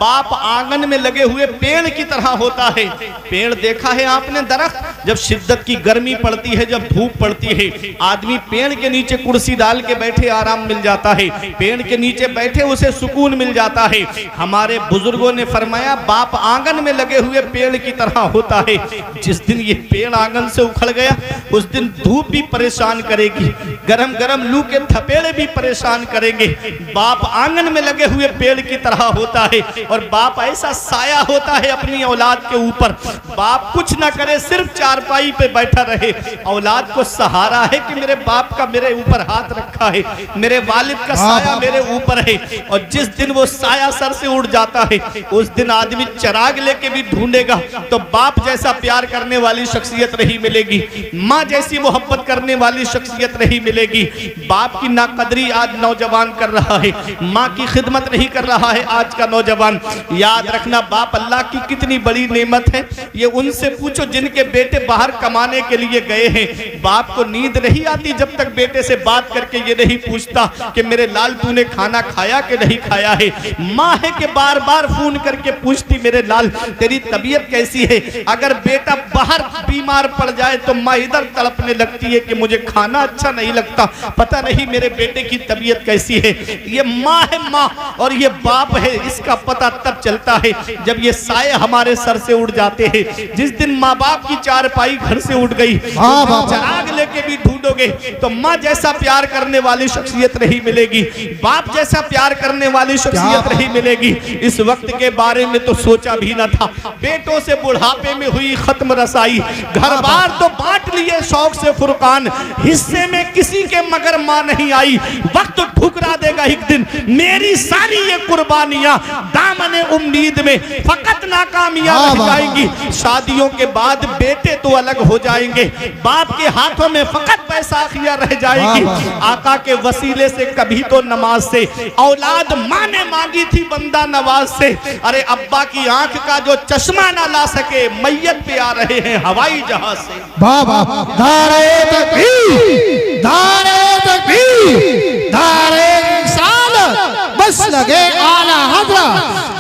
बाप आंगन में लगे हुए पेड़ की तरह होता है। पेड़ देखा है आपने, दरख्त जब शिद्दत की गर्मी पड़ती है, जब धूप पड़ती है, आदमी पेड़ के नीचे कुर्सी डाल के बैठे आराम मिल जाता है, पेड़ के नीचे बैठे उसे सुकून मिल जाता है। हमारे बुजुर्गों ने फरमाया बाप आंगन में लगे हुए पेड़ की तरह होता है। जिस दिन ये पेड़ आंगन से उखड़ गया उस दिन धूप भी परेशान करेगी, गरम गरम लू के थपेड़े भी परेशान करेंगे। बाप आंगन में लगे हुए पेड़ की तरह होता है और बाप ऐसा साया होता है अपनी औलाद के ऊपर। बाप कुछ ना करे, सिर्फ चारपाई पे बैठा रहे, औलाद को सहारा है कि मेरे बाप का मेरे ऊपर हाथ रखा है, मेरे वालिद का साया मेरे ऊपर है। और जिस दिन वो साया सर से उड़ जाता है उस दिन आदमी चिराग लेके भी ढूंढेगा तो बाप जैसा प्यार करने वाली शख्सियत नहीं मिलेगी, माँ जैसी मोहब्बत करने वाली शख्सियत नहीं मिलेगी। बाप की नाकदरी आज नौजवान कर रहा है, माँ की खिदमत नहीं कर रहा है आज का नौजवान। याद रखना बाप अल्लाह की कितनी बड़ी नेमत है, ये उनसे पूछो जिनके बेटे बाहर कमाने के लिए गए हैं। बाप को नींद नहीं आती जब तक बेटे से बात करके ये नहीं पूछता कि मेरे लाल तूने खाना खाया कि नहीं खाया है। माँ है कि बार बार फोन करके पूछती मेरे लाल तेरी तबीयत कैसी है। अगर बेटा बाहर बीमार पड़ जाए तो माँ इधर तड़पने लगती है कि मुझे खाना अच्छा नहीं लगता, पता नहीं मेरे बेटे की तबीयत कैसी है। ये माँ है माँ और ये बाप है, इसका पता तब चलता है जब ये साए हमारे सर से उड़ जाते हैं। जिस दिन माँ बाप की चारपाई घर से उड़ गई, चिराग लेके भी ढूंढोगे तो माँ जैसा प्यार करने वाली शख्सियत नहीं मिलेगी, बाप जैसा प्यार करने वाली शख्सियत नहीं मिलेगी। इस वक्त के बारे में तो सोचा भी न था, बेटों से बुढ़ापे में हुई खत्म रसाई, घर बार तो बांट लिए शौक से फुरकान, हिस्से में किसी के मगर माँ नहीं आई। वक्त ठुकरा देगा एक दिन मेरी सारी ये कुर्बानियां, दामने उम्मीद में फकत नाकामियां रह जाएंगी। शादियों के बाद बेटे तो अलग हो जाएंगे, बाप के हाथों में फकत बैसाखियां रह जाएगी। आका के वसीले से कभी तो नमाज से औलाद माँ ने मांगी थी बंदा नवाज से। अरे अब्बा की आंख का जो चश्मा ना ला सके मैयत पे आ रहे हैं हवाई जहाज से। बाबा नारे तकबीर, नारे तकबीर, नारे रिसालत, बस लगे आला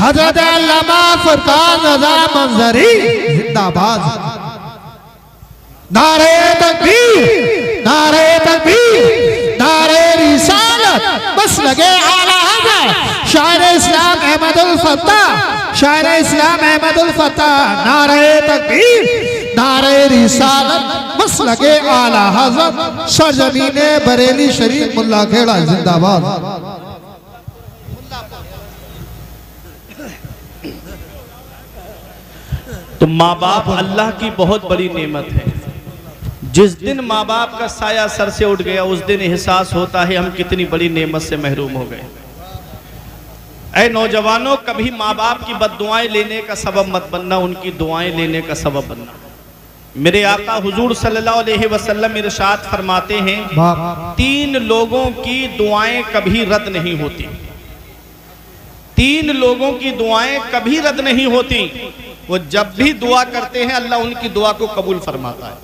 हजरत अल्लामा फरकान रज़ा मंजरी जिंदाबाद। नारे तकबीर, नारे तकबीर, नारे रिसालत, बस लगे आला हजरत शायर इस्लाम अहमदुल फत्ताह, शायर इस्लाम अहमदुल फत्ताह। नारे तकबीर, नारे रिसालत, बस लगे आला हजरत सरजमीने बरेली शरीफ मुल्ला खेड़ा जिंदाबाद। तो माँ बाप अल्लाह की बहुत बड़ी नेमत है। जिस दिन माँ बाप का साया सर से उठ गया उस दिन एहसास होता है हम कितनी बड़ी नेमत से महरूम हो गए। ऐ नौजवानों, कभी माँ बाप की बद्दुआएं लेने का सबब मत बनना, उनकी दुआएं लेने का सबब बनना। मेरे आका हुजूर सल्लल्लाहु अलैहि वसल्लम इरशाद फरमाते हैं 3 लोगों की दुआएं कभी रद्द नहीं होती। 3 लोगों की दुआएं कभी रद्द नहीं होती। वो जब भी दुआ करते हैं अल्लाह उनकी दुआ को कबूल फरमाता है।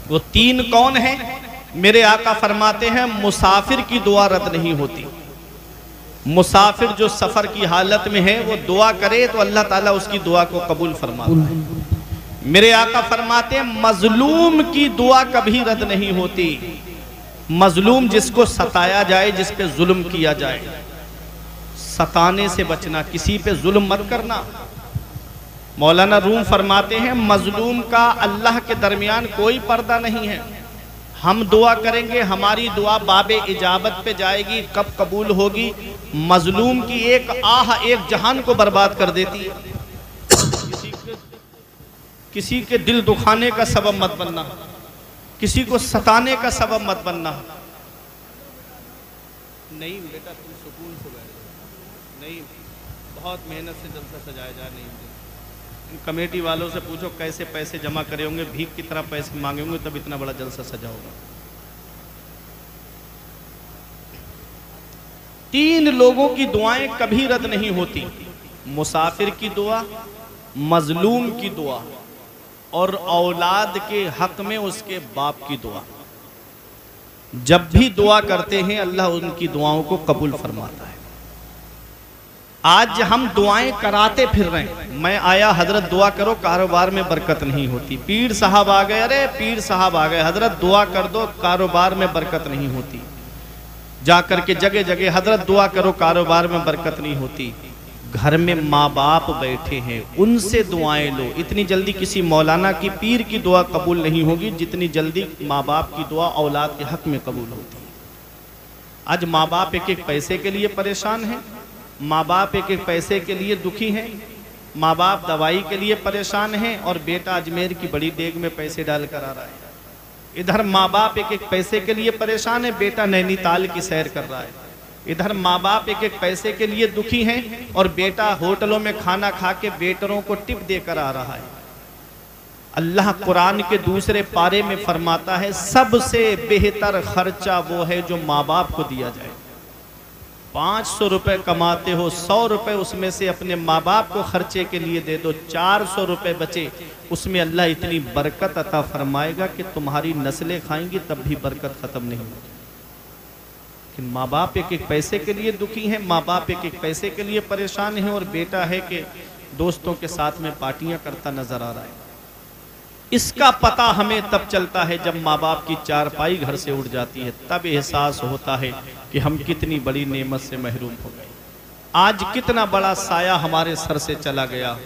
वो 3 कौन है? मेरे आका फरमाते हैं मुसाफिर की दुआ रद्द नहीं होती। मुसाफिर जो सफर की हालत में है वो दुआ करे तो अल्लाह ताला उसकी दुआ को कबूल फरमाता है। मेरे आका फरमाते हैं मजलूम की दुआ कभी रद्द नहीं होती। मजलूम जिसको सताया जाए, जिस पे जुल्म किया जाए, सताने से बचना, किसी पे जुल्म मत करना। मौलाना रूम फरमाते हैं मजलूम का अल्लाह के दरमियान कोई पर्दा नहीं है। हम दुआ करेंगे, हमारी दुआ बाबे इजाबत पे जाएगी, कब कबूल होगी? मजलूम की एक आह एक जहान को बर्बाद कर देती है। किसी के दिल दुखाने का सबब मत बनना, किसी को सताने का सबब मत बनना। नहीं बेटा तुम सुकून से बैठो, नहीं बहुत मेहनत से जलसा सजाया जा नहीं। कमेटी वालों से पूछो कैसे पैसे जमा करे होंगे, भीख की तरह पैसे मांगे होंगे तब इतना बड़ा जलसा सजा होगा। 3 लोगों की दुआएं कभी रद्द नहीं होती। मुसाफिर की दुआ, मजलूम की दुआ और औलाद के हक में उसके बाप की दुआ। जब भी दुआ करते हैं अल्लाह उनकी दुआओं को कबूल फरमाता है। आज हम दुआएं कराते फिर रहे हैं। मैं आया, हजरत दुआ करो, कारोबार में बरकत नहीं होती। पीर साहब आ गए, अरे पीर साहब आ गए, हजरत दुआ कर दो, कारोबार में बरकत नहीं होती। जाकर के जगह जगह हजरत दुआ करो, कारोबार में बरकत नहीं होती। घर में माँ बाप बैठे हैं, उनसे दुआएं लो। इतनी जल्दी किसी मौलाना की, पीर की दुआ कबूल नहीं होगी जितनी जल्दी माँ बाप की दुआ औलाद के हक में कबूल होती है। आज माँ बाप एक एक पैसे के लिए परेशान हैं, माँ बाप एक एक पैसे के लिए दुखी हैं, माँ बाप दवाई के लिए परेशान हैं, और बेटा अजमेर की बड़ी देग में पैसे डाल कर आ रहा है। इधर माँ बाप एक एक पैसे के लिए परेशान है, बेटा नैनीताल की सैर कर रहा है। इधर माँ बाप एक एक पैसे के लिए दुखी हैं, और बेटा होटलों में खाना खा के वेटरों को टिप देकर आ रहा है। अल्लाह कुरान के दूसरे पारे में फरमाता है, सबसे बेहतर खर्चा वो है जो माँ बाप को दिया जाए। 500 रुपए कमाते हो, 100 रुपए उसमें से अपने माँ बाप को खर्चे के लिए दे दो, 400 रुपए बचे, उसमें अल्लाह इतनी बरकत अता फरमाएगा कि तुम्हारी नस्लें खाएंगी तब भी बरकत खत्म नहीं होगी। लेकिन माँ बाप एक एक पैसे के लिए दुखी हैं, माँ बाप एक एक पैसे के लिए परेशान हैं, और बेटा है कि दोस्तों के साथ में पार्टियां करता नजर आ रहा है। इसका पता हमें तब चलता है जब माँ बाप की चारपाई घर से उड़ जाती है, तब एहसास होता है कि हम कितनी बड़ी नेमत से महरूम हो गए। आज कितना बड़ा साया हमारे सर से चला गया।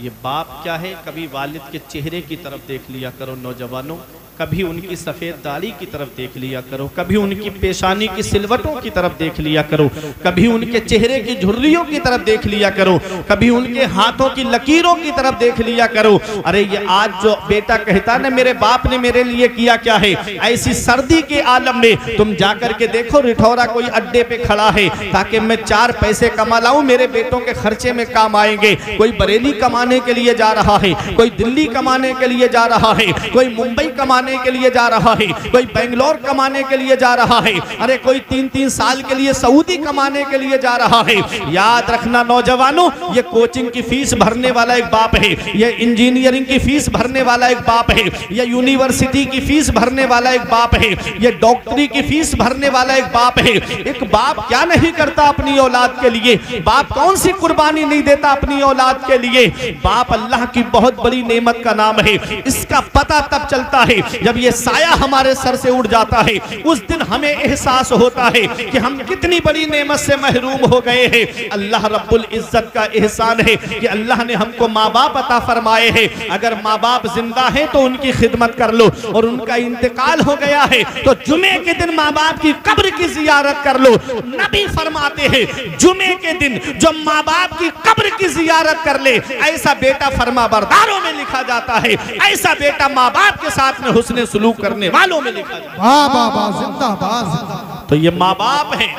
ये बाप क्या है, कभी वालिद के चेहरे की तरफ देख लिया करो नौजवानों, कभी उनकी सफ़ेद दाढ़ी की तरफ देख लिया करो, कभी उनकी पेशानी की सिलवटों की तरफ देख लिया करो, कभी उनके चेहरे की झुर्रियों की तरफ देख लिया करो, कभी उनके हाथों की लकीरों की तरफ देख लिया करो। अरे ये आज जो बेटा कहता ना मेरे बाप ने मेरे लिए किया क्या है, ऐसी सर्दी के आलम में तुम जाकर के देखो, रिठौरा कोई अड्डे पे खड़ा है ताकि मैं 4 पैसे कमा लाऊं, मेरे बेटों के खर्चे में काम आएंगे। कोई बरेली कमाने के लिए जा रहा है, कोई दिल्ली कमाने के लिए जा रहा है, कोई मुंबई कमाने के लिए जा रहा है, कोई बेंगलोर कमाने के लिए जा रहा है, अरे कोई 3-3 साल के लिए सऊदी कमाने के लिए जा रहा है। याद रखना नौजवानों, ये कोचिंग की फीस भरने वाला एक बाप है, ये इंजीनियरिंग की फीस भरने वाला एक बाप है, ये यूनिवर्सिटी की फीस भरने वाला एक बाप है, ये डॉक्टरी की फीस भरने वाला एक बाप है। एक बाप क्या नहीं करता अपनी औलाद के लिए, बाप कौन सी कुर्बानी नहीं देता अपनी औलाद के लिए। बाप अल्लाह की बहुत बड़ी नेमत का नाम है। इसका पता तब चलता है जब ये साया हमारे सर से उड़ जाता है, उस दिन हमें एहसास होता है कि हम कितनी बड़ी नेमत से महरूम हो गए हैं। अल्लाह रब्बुल इज्जत का एहसान है कि अल्लाह ने हमको माँ बाप अता फरमाए हैं। अगर माँ बाप जिंदा हैं तो उनकी खिदमत कर लो, और उनका इंतकाल हो गया है तो जुमे के दिन माँ बाप की कब्र की जियारत कर लो। नबी फरमाते हैं जुमे के दिन जो माँ बाप की कब्र की जियारत कर ले, ऐसा बेटा फरमाबरदारों में लिखा जाता है, ऐसा बेटा माँ बाप के साथ में हुस्ने सुलूक करने वालों में लिखा जाता है। वाह वाह वाह, जिंदाबाद। तो ये माँ बाप है,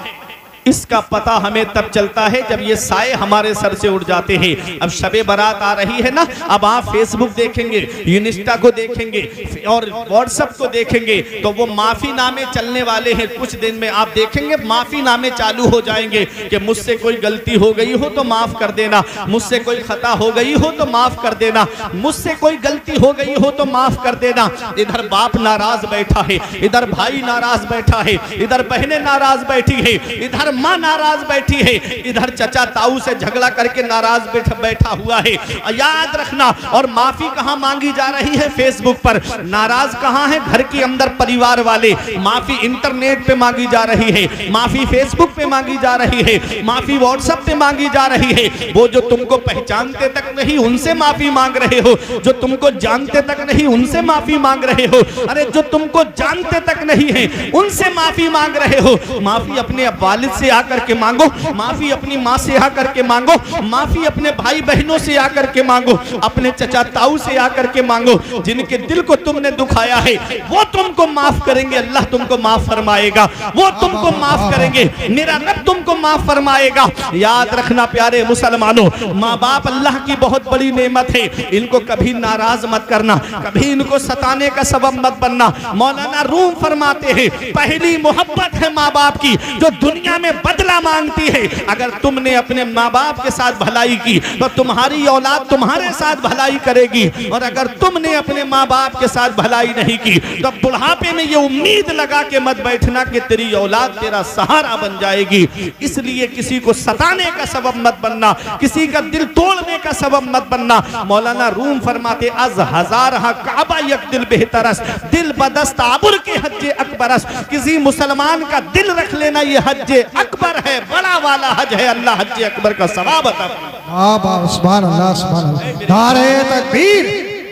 इसका पता हमें तब चलता है जब ये साए हमारे सर से उड़ जाते हैं। अब शबे बारात आ रही है ना, अब आप फेसबुक देखेंगे, इंस्टा को देखेंगे और व्हाट्सएप को देखेंगे तो वो माफी नामे चलने वाले हैं। कुछ दिन में आप देखेंगे माफी नामे चालू हो जाएंगे कि मुझसे कोई गलती हो गई हो तो माफ कर देना, मुझसे कोई खता हो गई हो तो माफ कर देना, मुझसे कोई गलती हो गई हो तो माफ कर देना। इधर बाप नाराज बैठा है, इधर भाई नाराज बैठा है, इधर बहनें नाराज बैठी है, इधर माँ नाराज बैठी है, इधर चचा ताऊ से झगड़ा करके नाराज बैठा हुआ है। याद रखना, और माफी कहाँ मांगी जा रही है? फेसबुक पर। नाराज कहाँ है? घर के अंदर परिवार वाले। माफी इंटरनेट पे मांगी जा रही है, माफी फेसबुक पे मांगी जा रही है, माफी व्हाट्सएप पे मांगी जा रही है। वो जो तुमको पहचानते तक नहीं उनसे माफी मांग रहे हो, जो तुमको जानते तक नहीं उनसे माफी मांग रहे हो, अरे जो तुमको जानते तक नहीं है उनसे माफी मांग रहे हो। माफी अपने वालिद से आकर के मांगो, माफी अपनी माँ से आकर के मांगो, माफी अपने भाई बहनों से आकर के मांगो, अपने चचा ताऊ से आकर के मांगो। जिनके दिल को तुमने दुखाया है वो तुमको माफ करेंगे, अल्लाह तुमको माफ फरमाएगा, वो तुमको माफ करेंगे, मेरा रब तुमको माफ फरमाएगा। याद रखना प्यारे मुसलमानों, माँ बाप अल्लाह की बहुत बड़ी नेमत है, इनको कभी नाराज मत करना, कभी इनको सताने का सबब मत बनना। मौलाना रूम फरमाते हैं पहली मोहब्बत है माँ बाप की जो दुनिया में बदला मांगती है। अगर तुमने अपने माँ बाप के साथ भलाई की तो तुम्हारी औलाद तुम्हारे साथ भलाई करेगी, और अगर तुमने अपने माँ बाप के साथ भलाई नहीं की तो बुढ़ापे में ये उम्मीद लगा के मत बैठना कि तेरी औलाद तेरा सहारा बन जाएगी। इसलिए किसी को सताने का सबब मत बनना, किसी का दिल तोड़ने का सबब मत बनना। मौलाना रूम फरमाते अज हजार काबा यक दिल बेहतरस, दिल बदस्त आबुर के हज्जे अकबरस। किसी मुसलमान का दिल रख लेना ये हज्जे अकबर है, बड़ा वाला हज है। अल्लाह हज्जे अकबर का सवाब अता फरमाए। सुभान अल्लाह, सुभान अल्लाह। नारे तकबीर,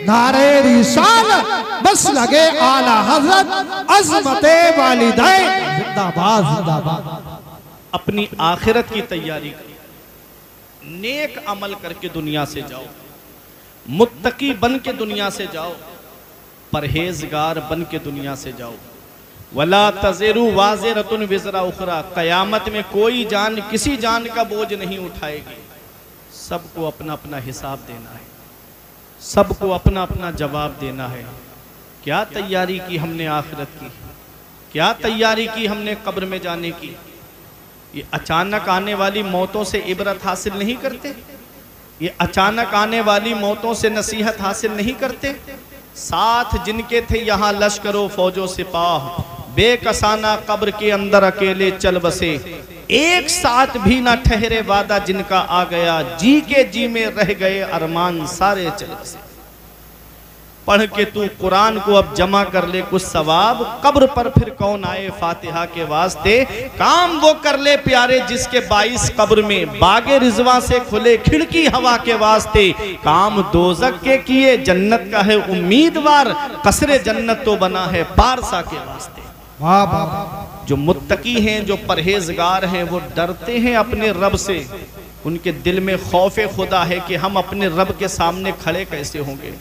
नारे रिसालत, बस लगे आला हजरत, अज़मते वालिदैन, जिंदाबाद जिंदाबाद। अपनी आखिरत की तैयारी करो, नेक अमल करके दुनिया से जाओ, मुत्तकी बन के दुनिया से जाओ, परहेजगार बन के दुनिया से जाओ। वला तज़िरु वाज़िरतुन विज़रा उखरा, क़यामत में कोई जान किसी जान का बोझ नहीं उठाएगी। सबको अपना अपना हिसाब देना है, सबको अपना अपना जवाब देना है। क्या तैयारी की हमने आखिरत की, क्या तैयारी की हमने कब्र में जाने की। ये अचानक आने वाली मौतों से इबरत हासिल नहीं करते, ये अचानक आने वाली मौतों से नसीहत हासिल नहीं करते। साथ जिनके थे यहाँ लश्करों फौजों सिपाह, बेकसाना कब्र के अंदर अकेले चल बसे। एक साथ भी ना ठहरे वादा जिनका आ गया, जी के जी में रह गए अरमान सारे चल बसे। पढ़ के तू कुरान को अब जमा कर ले कुछ सवाब, कब्र पर फिर कौन आए फातिहा के वास्ते। काम वो कर ले प्यारे जिसके 22 कब्र में बागे रिजवा से खुले खिड़की हवा के वास्ते। काम दोजक के किए जन्नत का है उम्मीदवार, कसरे जन्नत तो बना है पारसा के वास्ते। वाह वाह। जो मुत्तकी हैं, जो परहेजगार हैं, वो डरते हैं अपने रब से। उनके दिल में खौफे खुदा है कि हम अपने रब के सामने खड़े कैसे होंगे,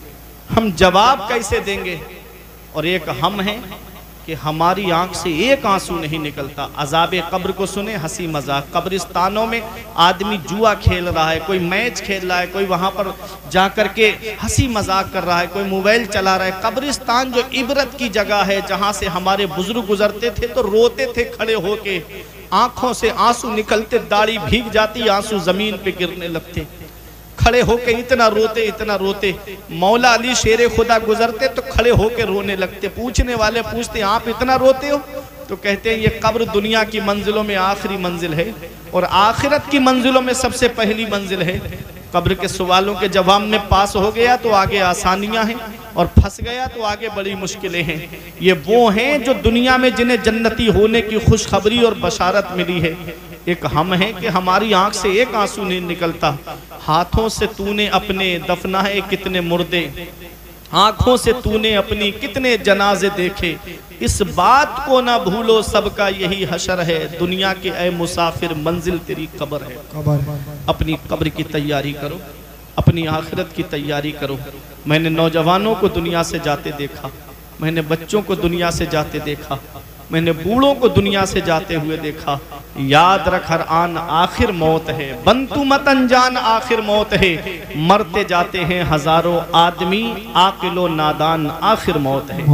हम जवाब कैसे देंगे। और एक हम हैं कि हमारी आंख से एक आंसू नहीं निकलता। अजाब कब्र को सुने हंसी मजाक, कब्रिस्तानों में आदमी जुआ खेल रहा है, कोई मैच खेल रहा है, कोई वहां पर जा कर के हंसी मजाक कर रहा है, कोई मोबाइल चला रहा है। कब्रिस्तान जो इबरत की जगह है, जहां से हमारे बुजुर्ग गुजरते थे तो रोते थे खड़े होके, आंखों से आंसू निकलते, दाढ़ी भीग जाती, आंसू जमीन पे गिरने लगते, खड़े होके इतना रोते। मौला अली शेरे खुदा गुजरते तो खड़े होके रोने लगते। पूछने वाले पूछते आप इतना रोते हो? तो कहते हैं ये कब्र दुनिया की मंजिलों में आखिरी मंजिल है, और आखिरत की मंजिलों में सबसे पहली मंजिल है। कब्र के सवालों के जवाब में पास हो गया तो आगे आसानियां हैं, और फंस गया तो आगे बड़ी मुश्किलें हैं। ये वो हैं जो दुनिया में जिन्हें जन्नती होने की खुशखबरी और बशारत मिली है। एक हम हैं कि हमारी आंख से एक आंसू नहीं निकलता। हाथों से तूने अपने दफनाए कितने मुर्दे, आंखों से तूने अपनी कितने जनाजे देखे। इस बात को ना भूलो सबका यही हशर है, दुनिया के ऐ मुसाफिर मंजिल तेरी कब्र है। अपनी कब्र की तैयारी करो, अपनी आखिरत की तैयारी करो। मैंने नौजवानों को दुनिया से जाते देखा, मैंने बच्चों को दुनिया से जाते देखा, मैंने बूढ़ों को दुनिया से जाते हुए देखा। याद रख हर आन आखिर मौत है, बंतु मत अनजान आखिर मौत है। मरते जाते हैं हजारों आदमी, आकिलो नादान आखिर मौत है।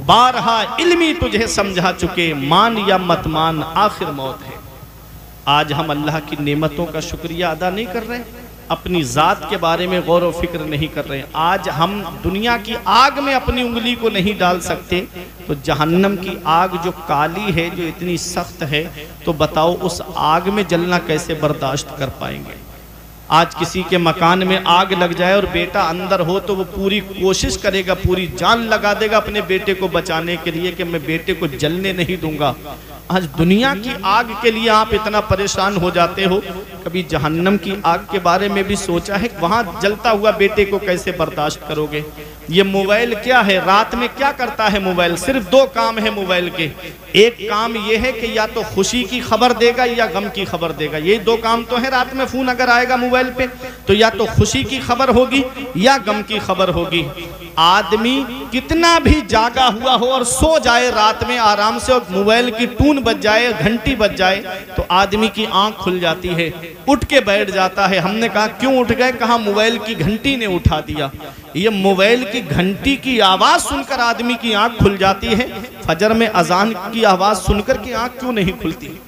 बारहा इल्मी तुझे समझा चुके, मान या मत मान आखिर मौत है। आज हम अल्लाह की नेमतों का शुक्रिया अदा नहीं कर रहे, अपनी ज़ात के बारे में गौर व फिक्र नहीं कर रहे। आज हम दुनिया की आग में अपनी उंगली को नहीं डाल सकते, तो जहन्नम की आग जो काली है, जो इतनी सख्त है, तो बताओ उस आग में जलना कैसे बर्दाश्त कर पाएंगे। आज किसी के मकान में आग लग जाए और बेटा अंदर हो तो वो पूरी कोशिश करेगा, पूरी जान लगा देगा अपने बेटे को बचाने के लिए कि मैं बेटे को जलने नहीं दूंगा। आज दुनिया की आग के लिए आप इतना परेशान हो जाते हो, कभी जहन्नम की आग के बारे में भी सोचा है? वहां जलता हुआ बेटे को कैसे बर्दाश्त करोगे? ये मोबाइल क्या है, रात में क्या करता है मोबाइल? सिर्फ दो काम है मोबाइल के। एक काम ये है कि या तो खुशी की खबर देगा या गम की खबर देगा, ये दो काम तो है। रात में फोन अगर आएगा मोबाइल पे तो या तो खुशी की खबर होगी या गम की खबर होगी। आदमी कितना भी जागा हुआ हो और सो जाए रात में आराम से, और मोबाइल की टून बज जाए, घंटी बज जाए, तो आदमी की आंख खुल जाती है, उठ के बैठ जाता है। हमने कहा क्यों उठ गए? कहा मोबाइल की घंटी ने उठा दिया। ये मोबाइल की घंटी की आवाज सुनकर आदमी की आंख खुल जाती है। फजर में अजान की आवाज सुनकर की आंख क्यों नहीं खुलती?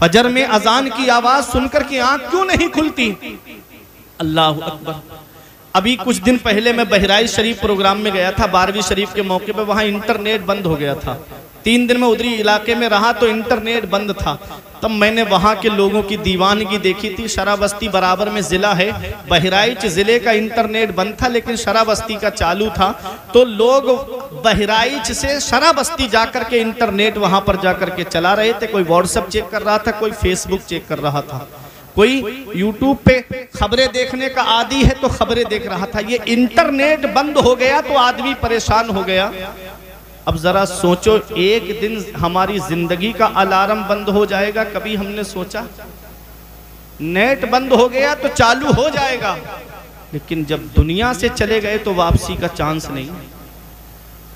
फजर में अजान की आवाज सुनकर के आंख क्यों नहीं खुलती? अल्लाह अकबर। अभी कुछ दिन पहले मैं बहराइच शरीफ प्रोग्राम में गया था, 12वीं शरीफ के मौके पर। वहां इंटरनेट बंद हो गया था। 3 दिन में उधरी इलाके में रहा तो इंटरनेट बंद था। तब मैंने वहां के लोगों की दीवानगी देखी थी। शराबस्ती बराबर में जिला है, बहराइच जिले का इंटरनेट बंद था लेकिन शराबस्ती का चालू था। तो लोग बहराइच से शराबस्ती जाकर के इंटरनेट वहां पर जाकर के चला रहे थे। कोई व्हाट्सएप चेक कर रहा था, कोई फेसबुक चेक कर रहा था, कोई यूट्यूब पे खबरें देखने का आदी है तो खबरें देख रहा था। ये इंटरनेट बंद हो गया तो आदमी परेशान हो गया। अब जरा सोचो, एक दिन हमारी जिंदगी का अलार्म बंद हो जाएगा, कभी हमने सोचा? नेट बंद हो गया तो चालू हो जाएगा, लेकिन जब दुनिया से चले गए तो वापसी का चांस नहीं।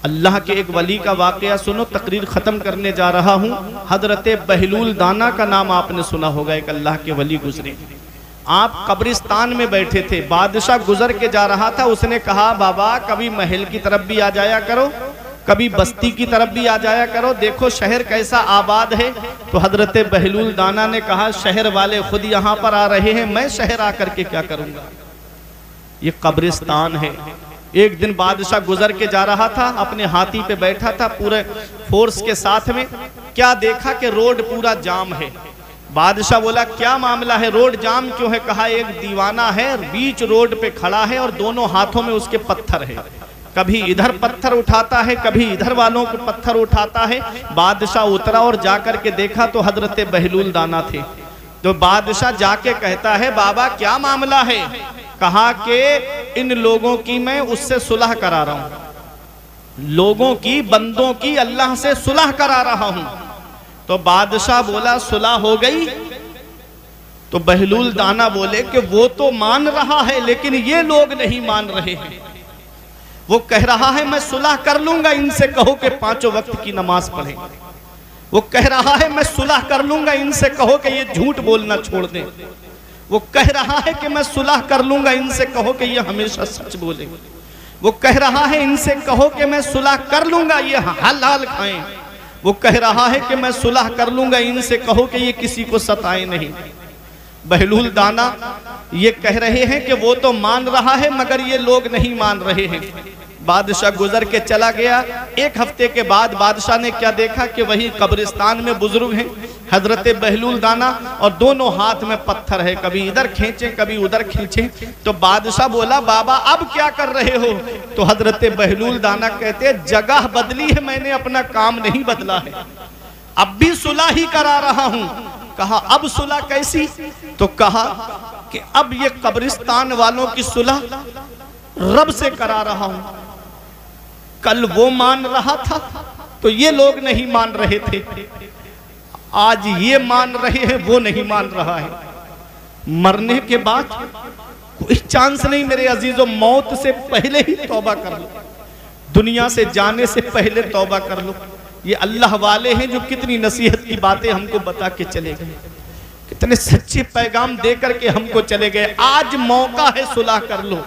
अल्लाह के एक वली का वाकया सुनो, तकरीर खत्म करने जा रहा हूं। हजरत बहलूल दाना का नाम आपने सुना होगा, एक अल्लाह के वली गुजरे। आप कब्रिस्तान में बैठे थे, बादशाह गुजर के जा रहा था। उसने कहा, बाबा कभी महल की तरफ भी आ जाया करो, कभी बस्ती की तरफ भी आ जाया करो, देखो शहर कैसा आबाद है। तो हजरत बहलूल दाना ने कहा, शहर वाले खुद यहाँ पर आ रहे हैं, मैं शहर आकर के क्या करूंगा? ये कब्रिस्तान है। एक दिन बादशाह गुजर के जा रहा था, अपने हाथी पे बैठा था पूरे फोर्स के साथ में। क्या देखा कि रोड पूरा जाम है। बादशाह बोला, क्या मामला है, रोड जाम क्यों है? कहा, एक दीवाना है बीच रोड पे खड़ा है और दोनों हाथों में उसके पत्थर है, कभी इधर पत्थर उठाता है, कभी इधर वालों के पत्थर उठाता है। बादशाह उतरा और जाकर के देखा तो हजरत बहलूल दाना थे। तो बादशाह जाके कहता है, बाबा क्या मामला है? कहा कि इन लोगों की मैं उससे सुलह करा रहा हूं, लोगों की, बंदों की अल्लाह से सुलह करा रहा हूं। तो बादशाह बोला, सुलह हो गई? तो बहलूल दाना बोले कि वो तो मान रहा है लेकिन ये लोग नहीं मान रहे हैं। वो कह रहा है मैं सुलह कर लूंगा, इनसे कहो कि 5 वक्त की नमाज पढ़ें। वो कह रहा है मैं सुलह कर लूंगा, इनसे कहो कि ये झूठ बोलना छोड़ दें। वो कह रहा है कि मैं सुलह कर लूंगा, इनसे कहो कि ये हमेशा सच बोले। वो कह रहा है इनसे कहो कि मैं सुलह कर लूंगा, ये हलाल खाएं। वो कह रहा है कि मैं सुलह कर लूंगा, इनसे कहो कि ये किसी को सताए नहीं। बहलूल दाना ये कह रहे हैं कि वो तो मान रहा है मगर ये लोग नहीं मान रहे हैं। बादशाह गुजर के चला गया। 1 हफ्ते के बाद बादशाह ने क्या देखा कि वही कब्रिस्तान में बुजुर्ग हैं हजरत बहलूल दाना और दोनों हाथ में पत्थर है, कभी इधर खींचे कभी उधर खींचे। तो बादशाह बोला, बाबा अब क्या कर रहे हो? तो हजरत बहलूल दाना कहते, जगह बदली है, मैंने अपना काम नहीं बदला है, अब भी सुलह ही करा रहा हूं। कहा, अब सुलह कैसी? तो कहा कि अब ये कब्रिस्तान वालों की सुलह रब से करा रहा हूं। कल वो मान रहा था तो ये लोग नहीं मान रहे थे, आज ये मान रहे हैं, वो नहीं मान रहा है। मरने के बाद कोई चांस नहीं मेरे अजीजों, मौत से पहले ही तौबा कर लो, दुनिया से जाने से पहले तौबा कर लो। ये अल्लाह वाले हैं जो कितनी नसीहत की बातें हमको बता के चले गए, कितने सच्चे पैगाम दे करके हमको चले गए। आज मौका है, सुलह कर लो,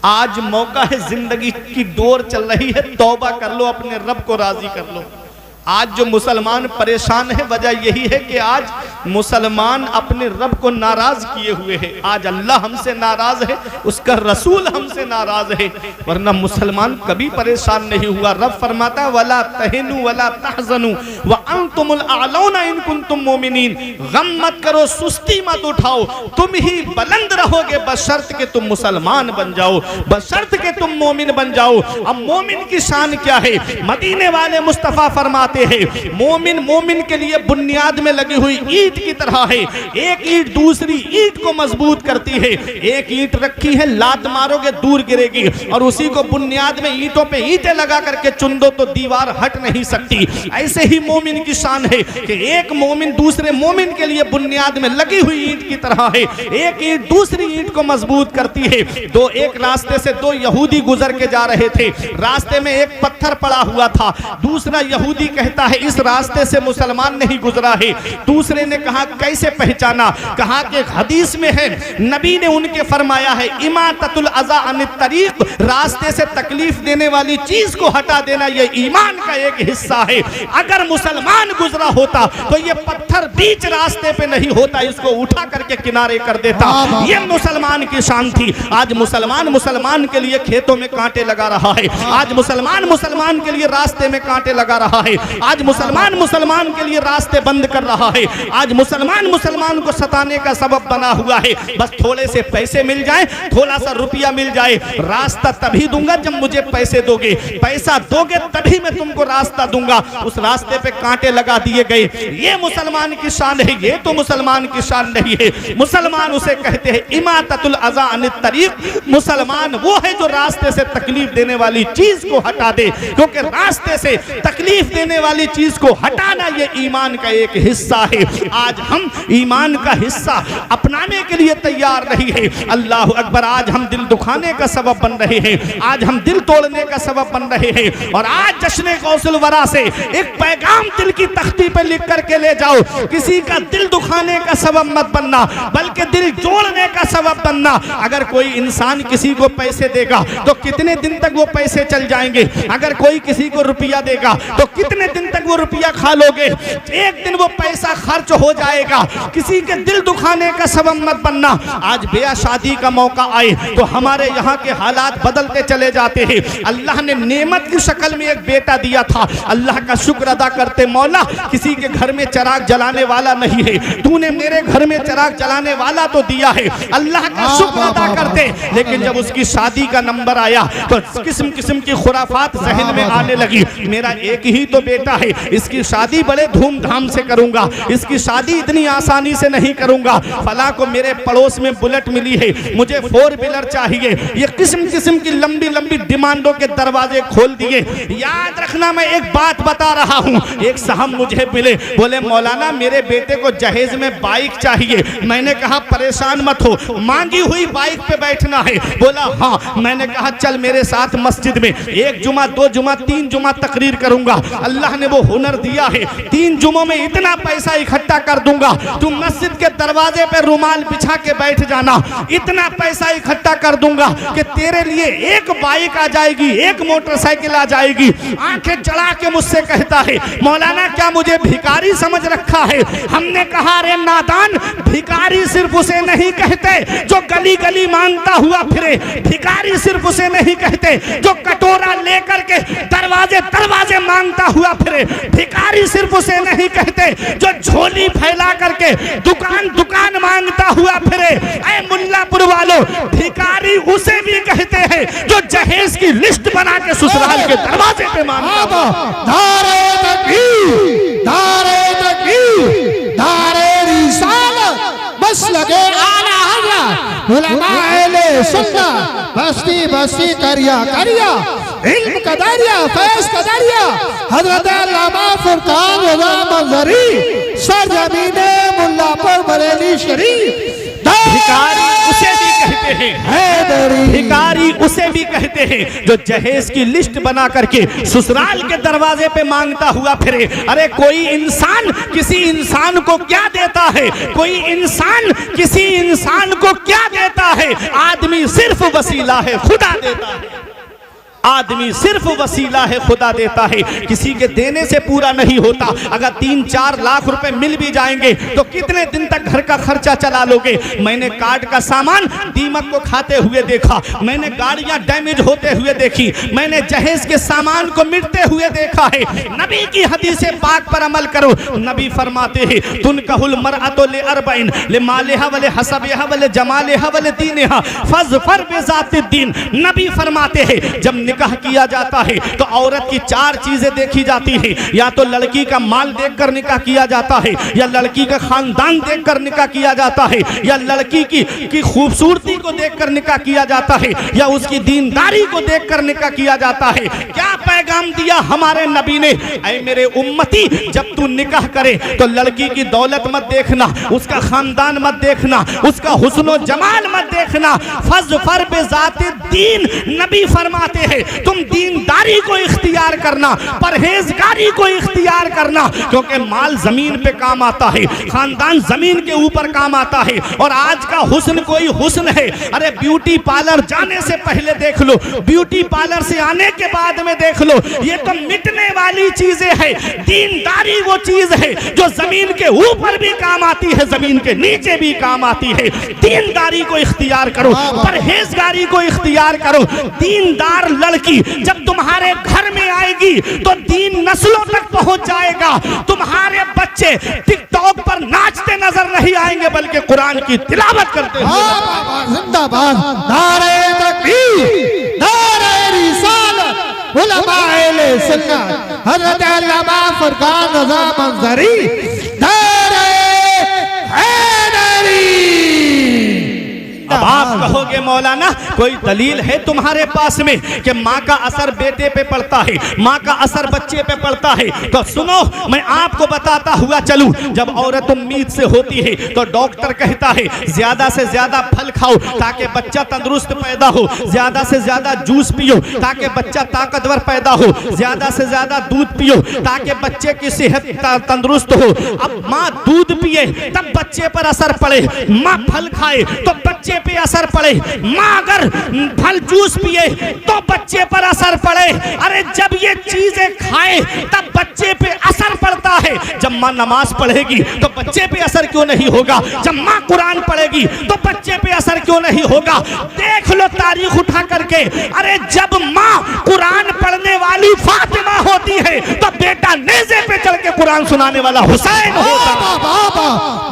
आज मौका है, जिंदगी की डोर चल रही है, तौबा कर लो, अपने रब को राजी कर लो। आज जो मुसलमान परेशान है वजह यही है कि आज मुसलमान अपने रब को नाराज किए हुए हैं। आज अल्लाह हमसे नाराज है, उसका रसूल हमसे नाराज है, वरना मुसलमान कभी परेशान नहीं हुआ। रब फरमाता, वला तहिनु वला तहजनु व अंतुमुल आलौना इन कुंतुम मोमिनीन। गम मत करो, सुस्ती मत उठाओ, तुम ही बुलंद रहोगे बशर्त के तुम मुसलमान बन जाओ, बशर्त के तुम मोमिन बन जाओ। अब मोमिन की शान क्या है? मदीने वाले मुस्तफा फरमाते हैं, मोमिन मोमिन के लिए बुनियाद में लगी हुई ईंट की तरह है। एक ईंट दूसरी ईंट को मजबूत करती है। एक ईंट रखी है, लात मारोगे दूर गिरेगी, और उसी को बुनियाद में ईंटों पे ईंटें लगा करके चुन दो तो दीवार हट नहीं सकती। ऐसे ही मोमिन की शान है कि एक मोमिन दूसरे मोमिन के लिए बुनियाद में लगी हुई ईंट की तरह है। एक ईंट दूसरी ईंट को मजबूत करती है। एक रास्ते से 2 यहूदी गुजर के जा रहे थे, रास्ते में एक पत्थर पड़ा हुआ था। दूसरा यहूदी कहता है इस रास्ते से मुसलमान नहीं गुजरा है। दूसरे ने कहा कैसे पहचाना? कहा कि हदीस में है, नबी ने उनके फरमाया है, इमाततुल अज़ा अनित तरीक, रास्ते से तकलीफ देने वाली चीज को हटा देना ये ईमान का एक हिस्सा है। अगर मुसलमान मुसलमान गुजरा होता तो ये पत्थर बीच रास्ते पे नहीं होता, इसको उठा करके किनारे कर देता। ये मुसलमान की शान थी। आज मुसलमान के लिए खेतों में कांटे लगा रहा है, आज मुसलमान के लिए रास्ते में कांटे लगा रहा है, आज मुसलमान के लिए रास्ते बंद कर रहा है, आज मुसलमान को सताने का सबब बना हुआ है। बस थोड़े से पैसे मिल जाए, थोड़ा सा रुपया मिल जाए, रास्ता तभी दूंगा जब मुझे पैसे दोगे, पैसा दोगे तभी मैं तुमको रास्ता दूंगा। उस रास्ते पे कांटे लगा दिए गए। ये मुसलमान की शान है, ये तो मुसलमान की शान नहीं है। मुसलमान उसे कहते हैं इमाततुल अज़ा अनित तरीक़। मुसलमान वो है जो रास्ते से तकलीफ देने वाली चीज को हटा दे, क्योंकि रास्ते से तकलीफ देने वाली चीज को हटाना ये ईमान का एक हिस्सा है। आज हम ईमान का हिस्सा अपनाने के लिए तैयार नहीं है। अल्लाह अकबर, आज हम दिल दुखाने का सबब बन रहे हैं, आज हम दिल तोड़ने का सबब बन रहे हैं। और आज जश्न गौसुल वरा से एक पैगाम दिल की तख्ती पे लिख करके ले जाओ, किसी का दिल दुखाने का सबब मत बनना, बल्कि दिल जोड़ने का सबब बनना। अगर कोई इंसान किसी को पैसे देगा तो कितने दिन तक वो पैसे चल जाएंगे, अगर कोई किसी को रुपया देगा तो कितने दिन तक वो रुपया खा लोगे, एक दिन वो पैसा खर्च हो जाएगा। किसी के दिल दुखाने का सबब मत बनना। आज ब्याह शादी का मौका आए तो हमारे यहाँ के हालात बदलते चले जाते हैं। अल्लाह ने नेमत की शक्ल में एक बेटा दिया था, अल्लाह का शुक्र अदा करते, मौला किसी के घर में चिराग जलाने वाला नहीं है, तूने मेरे घर में चिराग जलाने वाला तो दिया है, अल्लाह का शुक्र अदा करते। लेकिन जब उसकी शादी का नंबर आया तो किस्म किस्म की खुराफात जहन में आने लगी। मेरा एक ही तो बेटा है, इसकी शादी बड़े धूमधाम से करूंगा, इसकी शादी इतनी आसानी से नहीं करूंगा, फला को मेरे पड़ोस में बुलेट मिली है, मुझे 4 व्हीलर चाहिए। ये किस्म किस्म की लंबी लंबी डिमांडों के दरवाजे खोल दिए। याद रखना, मैं एक बात बता रहा हूँ। एक साहब मुझे मिले, बोले मौलाना मेरे बेटे को जहेज में बाइक चाहिए। मैंने कहा परेशान मत हो, मांगी हुई बाइक पे बैठना है। बोला हाँ। मैंने कहा चल मेरे साथ मस्जिद में 1 जुमा 2 जुमा 3 जुमा तकरीर करूंगा। अल्लाह ने वो हुनर दिया है, 3 जुमों में इतना पैसा इकट्ठा कर दूंगा, तुम मस्जिद के दरवाजे पे रुमाल बिछा के बैठ जाना, इतना पैसा इकट्ठा कर दूंगा कि तेरे लिए एक बाइक आ जाएगी, एक मोटरसाइकिल आ जाएगी। आंखें चढ़ा के मुझसे कहता है मौलाना क्या मुझे भिखारी समझ रखा है? हमने कहा रे नादान, भिखारी सिर्फ उसे नहीं कहते जो गली गली मांगता हुआ फिरे, भिखारी सिर्फ उसे नहीं कहते जो कटोरा लेकर के दरवाजे दरवाजे मांगता हुआ फिरे, भिखारी सिर्फ उसे नहीं कहते जो झोली फैला करके दुकान दुकान मांगता हुआ फिरे। ऐ मुल्लापुर वालों, भिखारी उसे भी कहते हैं जो जहेज की लिस्ट बना के ससुराल के दरवाजे पे मांगता है। नारे तकबीर, नारे तकबीर, नारे रिसालत, बस लगे आला हज़रत, उलमाए सुन्नत, बस्ती बस्ती करिया करिया, इल्म का दरिया, फैज़ का दरिया, हज़रत अल्लामा फुरकान रज़ा मंज़री, सरज़मीने मुल्लापुर बरेली शरीफ। भिखारी उसे भी कहते हैं, भिखारी उसे भी कहते हैं जो जहेज की लिस्ट बना करके ससुराल के दरवाजे पे मांगता हुआ फिरे। अरे कोई इंसान किसी इंसान को क्या देता है? कोई इंसान किसी इंसान को क्या देता है? आदमी सिर्फ वसीला है, खुदा देता है। आदमी सिर्फ वसीला है, खुदा देता है। किसी के देने से पूरा नहीं होता। अगर 3-4 लाख रुपए मिल भी जाएंगे तो कितने दिन तक घर का खर्चा चला लोगे? मैंने कार्ड का सामान दीमक को खाते हुए देखा, मैंने गाड़ियां डैमेज होते हुए देखी, मैंने जहेज के सामान को मिटते हुए देखा है। नबी की हदीस पाक पर अमल करो। नबी फरमाते हैं तुनकहुल मरअतु लिअरबइन लिमालिहा व लिहसबिहा व लिजमालिहा व लिदीनिहा फज़फर बिज़ातिद्दीन। नबी फरमाते हैं जब निकाह किया जाता है तो औरत की 4 चीजें देखी जाती है। या तो लड़की का माल देखकर निकाह किया जाता है, या लड़की का खानदान देखकर निकाह किया जाता है, या लड़की की खूबसूरती को देखकर निकाह किया जाता है, या उसकी दीनदारी को देखकर निकाह किया जाता है। क्या पैगाम दिया हमारे नबी ने? ऐ मेरे उम्मती, जब तू निकाह करे तो लड़की की दौलत मत देखना, उसका खानदान मत देखना, उसका हुस्न व जमाल मत देखना, फज़फर बिज़ातिद्दीन। नबी फरमाते हैं तुम दीनदारी को इख्तियार करना, परहेजगारी को इख्तियार करना, क्योंकि माल जमीन पे काम आता है, खानदान जमीन के ऊपर काम आता है। और आज का हुस्न कोई हुस्न है, अरे ब्यूटी पार्लर जाने से पहले देख लो, ब्यूटी पार्लर से आने के बाद में देख लो, ये तो मिटने वाली चीजें है। दीनदारी वो चीज है जो जमीन के ऊपर भी काम आती है, जमीन के नीचे भी काम आती है। दीनदारी को इख्तियार करो, परहेजगारी को इख्तियार करो। दीनदार लड़की जब तुम्हारे घर में आएगी तो दीन नस्लों तक पहुंच जाएगा। तुम्हारे बच्चे टिकटॉक पर नाचते नजर नहीं आएंगे, बल्कि कुरान की तिलावत करते हुए। जिंदाबाद, नारे तकबीर, नारे रिसालत, उलमाए सुन्नत, हज़रत अल्लामा फरकान रज़ा मंज़री, नारे हैदरी। अब आप कहोगे मौलाना कोई दलील है तुम्हारे पास में कि माँ का असर बेटे पे पड़ता है, माँ का असर बच्चे पे पड़ता है? तो सुनो, मैं आपको बताता हुआ चलूं। जब औरत उम्मीद से होती है तो डॉक्टर कहता है ज्यादा से ज्यादा फल खाओ ताकि बच्चा तंदुरुस्त पैदा हो, ज्यादा से ज्यादा जूस पियो ताकि बच्चा ताकतवर पैदा हो, ज्यादा से ज्यादा दूध पियो ताकि बच्चे की सेहत तंदुरुस्त हो। अब माँ दूध पिए तब बच्चे पर असर पड़े, माँ फल खाए तो बच्चे पे असर पड़े, माँ अगर फल जूस पिए तो बच्चे पर असर पड़े। अरे जब ये चीजें खाए तब बच्चे पे असर पड़ता है। जब माँ नमाज पढ़ेगी तो बच्चे पे असर क्यों नहीं होगा? जब माँ कुरान पढ़ेगी तो बच्चे पे असर क्यों नहीं होगा? देख लो तारीख उठा करके, अरे जब माँ कुरान पढ़ने वाली फातिमा होती है तो बेटा नेज़े पे चढ़ के कुरान सुनाने वाला हुसैन होता है।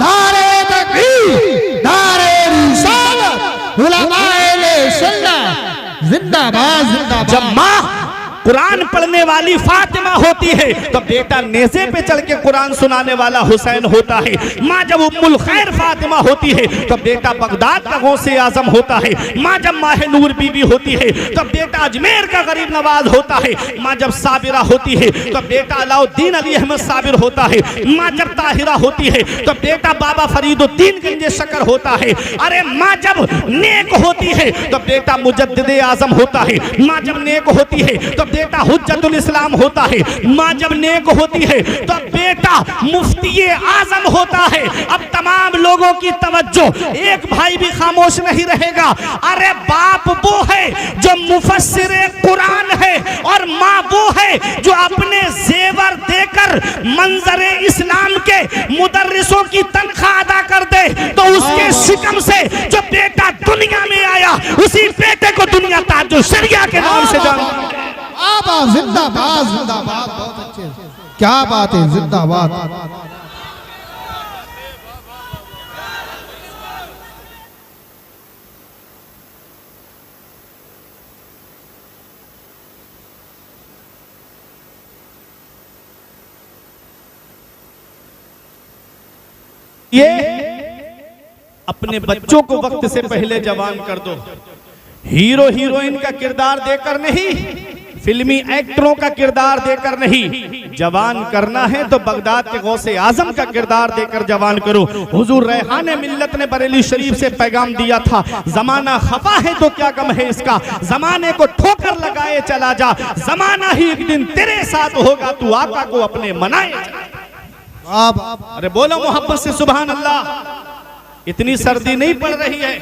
नारे तकबीर, नारे रिसालत, उलमाए सुन्नत, जिंदाबाद जिंदाबाद। जब माँ कुरान पढ़ने वाली फातिमा होती है तो बेटा नेज़े पे चढ़ के कुरान सुनाने वाला हुसैन होता है। माँ जब उम्मुल खैर फातिमा होती है तो बेटा बगदाद का गौसे आजम होता है। माँ जब माह नूर बीबी होती है तो बेटा अजमेर का गरीब नवाज होता है। माँ जब साबिरा होती है तो बेटा अलाउद्दीन अली अहमद साबिर होता है। माँ जब ताहिरा होती है तो बेटा बाबा फरीदुद्दीन गंजे शकर होता है। अरे माँ जब नेक होती है तो बेटा मुजद्दिद आजम होता है। माँ जब नेक होती है तो बेटा हुज्जतुल इस्लाम होता है। माँ जब नेक होती है तो बेटा मुफ्ती आजम होता है। अब तमाम लोगों की तवज्जो, एक भाई भी खामोश नहीं रहेगा। अरे बाप वो है जो मुफस्सिर कुरान है और माँ वो है जो अपने जेवर देकर मंजरे इस्लाम के मुदर्रिसों की तनख्वाह अदा कर दे, तो उसके शिकम से जो बेटा दुनिया में आया उसी बेटे को दुनिया ताज शरिया के नाम से जानती है। जिंदाबाद जिंदाबाद, बहुत अच्छे, क्या बात है, जिंदाबाद। ये अपने बच्चों को वक्त से पहले जवान कर दो। हीरो हीरोइन का किरदार देकर नहीं, फिल्मी एक्टरों का किरदार देकर नहीं, जवान करना है तो बगदाद के गौसे आजम का किरदार देकर जवान करो। हुजूर रेहाने मिल्लत ने बरेली शरीफ से पैगाम दिया था, जमाना खफा है तो क्या गम है इसका, जमाने को ठोकर लगाए चला जा, जमाना ही एक दिन तेरे साथ होगा, तू आका को अपने मनाए। अरे बोलो मोहब्बत से सुभान अल्लाह। इतनी सर्दी नहीं पड़ रही है,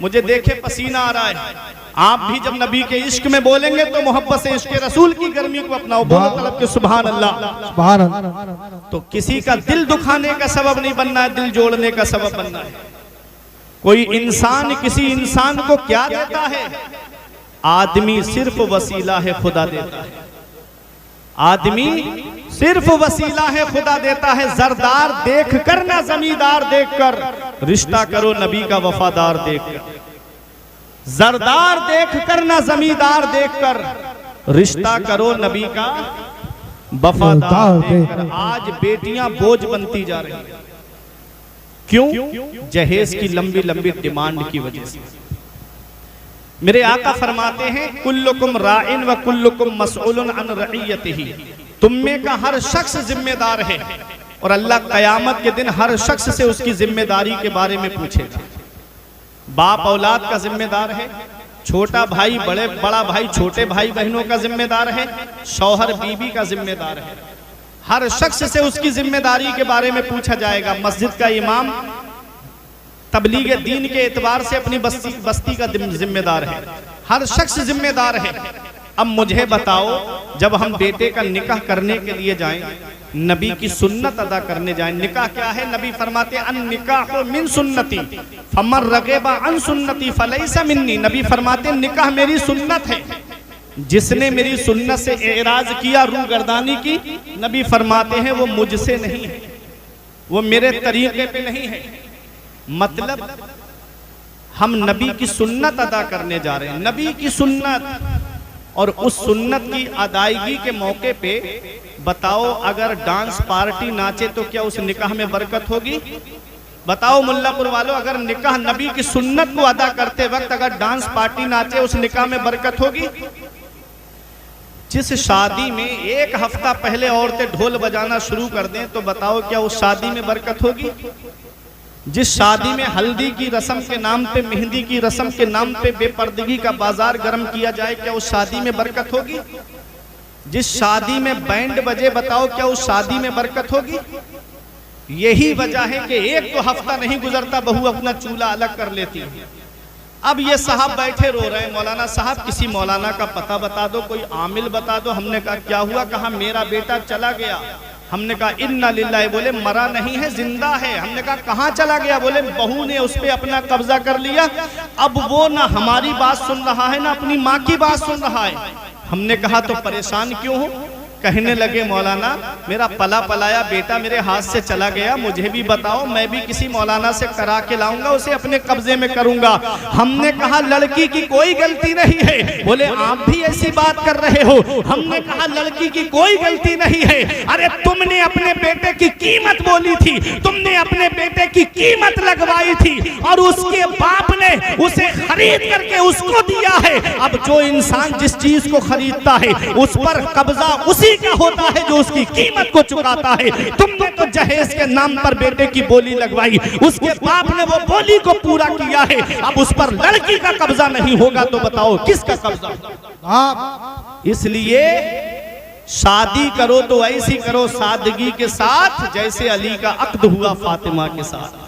मुझे देखे पसीना आ रहा है। आप भी जब नबी के इश्क में बोलेंगे तो मोहब्बत से इश्क रसूल की गर्मी को अपनाओ। बोलो तलब के सुभान अल्लाह। तो किसी का दिल दुखाने का सबब नहीं बनना है, दिल जोड़ने का सबब बनना है। कोई इंसान किसी इंसान को क्या देता है? आदमी सिर्फ वसीला है, खुदा देता है। आदमी सिर्फ वसीला है, खुदा देता है। जरदार देख कर ना जमींदार देखकर, रिश्ता करो नबी का वफादार देखकर। जरदार देख कर ना जमींदार देखकर, रिश्ता करो नबी का वफादार देखकर। आज बेटियां बोझ बनती जा रही हैं। क्यों? जहेज की लंबी लंबी डिमांड की वजह से। मेरे आका फरमाते हैं कुल्लुकुम राइन व कुल्लुकुम मसऊलुन अन रइयतिही। तुम में का हर शख्स जिम्मेदार है और अल्लाह कयामत के दिन हर शख्स से उसकी जिम्मेदारी के बारे में पूछेगा। बाप औलाद का जिम्मेदार है, छोटा भाई बड़ा भाई छोटे भाई बहनों का जिम्मेदार है, शौहर बीवी का जिम्मेदार है। हर शख्स से उसकी जिम्मेदारी के बारे में पूछा जाएगा। मस्जिद का इमाम तबलीग दीन के एतबार से अपनी बस्ती का जिम्मेदार है, हर शख्स जिम्मेदार है। अब मुझे बताओ, जब हम बेटे का निकाह करने के लिए जाएं, नबी की सुन्नत अदा करने जाएं, निकाह क्या है? नबी फरमाते अन निकाह मिन सुन्नती फमन रगेबा अन सुन्नती फलैसा मिन्नी। नबी फरमाते निकाह मेरी सुन्नत है, जिसने मेरी सुन्नत से एराज किया, रूगर्दानी की, नबी फरमाते हैं वो मुझसे नहीं है, वो मेरे तरीके पे नहीं है। मतलब हम नबी की सुन्नत अदा करने जा रहे हैं, नबी की सुन्नत। और उस सुन्नत की अदायगी के मौके पे बताओ, अगर डांस पार्टी नाचे तो क्या उस निकाह में बरकत होगी? बताओ मुल्लापुर वालों, अगर निकाह नबी की सुन्नत को अदा करते वक्त अगर डांस पार्टी नाचे उस निकाह में बरकत होगी? जिस शादी में एक हफ्ता पहले औरतें ढोल बजाना शुरू कर दें तो बताओ क्या उस शादी में बरकत होगी? जिस शादी में हल्दी की रस्म के नाम पे, मेहंदी की रस्म के नाम पे बेपर्दगी का बाजार गर्म किया जाए, क्या उस शादी में बरकत होगी? जिस शादी में बैंड बजे, बताओ क्या उस शादी में बरकत होगी? यही वजह है कि एक तो हफ्ता नहीं गुजरता बहू अपना चूल्हा अलग कर लेती है। अब ये साहब बैठे रो रहे हैं, मौलाना साहब किसी मौलाना का पता बता दो, कोई आमिल बता दो। हमने कहा क्या हुआ? कहा मेरा बेटा चला गया। हमने कहा इन्ना लिल्लाहि, बोले मरा नहीं है, जिंदा है। हमने कहा कहाँ चला गया? बोले बहू ने उस पे अपना कब्जा कर लिया, अब वो ना हमारी बात सुन रहा है ना अपनी माँ की बात सुन रहा है। हमने कहा तो परेशान क्यों हो? कहने लगे मौलाना मेरा पला पलाया बेटा मेरे हाथ से चला गया, मुझे भी बताओ, मैं भी किसी मौलाना से करा के लाऊंगा, उसे अपने कब्जे में करूंगा। हमने कहा लड़की की कोई गलती नहीं है। बोले आप भी ऐसी बात कर रहे हो? हमने कहा लड़की की कोई गलती नहीं है। अरे तुमने अपने बेटे की कीमत बोली थी, तुमने अपने बेटे की कीमत लगवाई थी और उसके बाप ने उसे खरीद करके उसको दिया है। अब जो इंसान जिस चीज को खरीदता है उस पर कब्जा उसी का होता है जो उसकी कीमत को चुकाता है। तुमने तो जहेज के नाम पर बेटे की बोली लगवाई, उसके बाप ने वो बोली को पूरा किया है, अब उस पर लड़की का कब्जा नहीं होगा तो बताओ किसका कब्जा? इसलिए शादी करो तो ऐसी करो सादगी के साथ जैसे अली का अक्द हुआ फातिमा के साथ,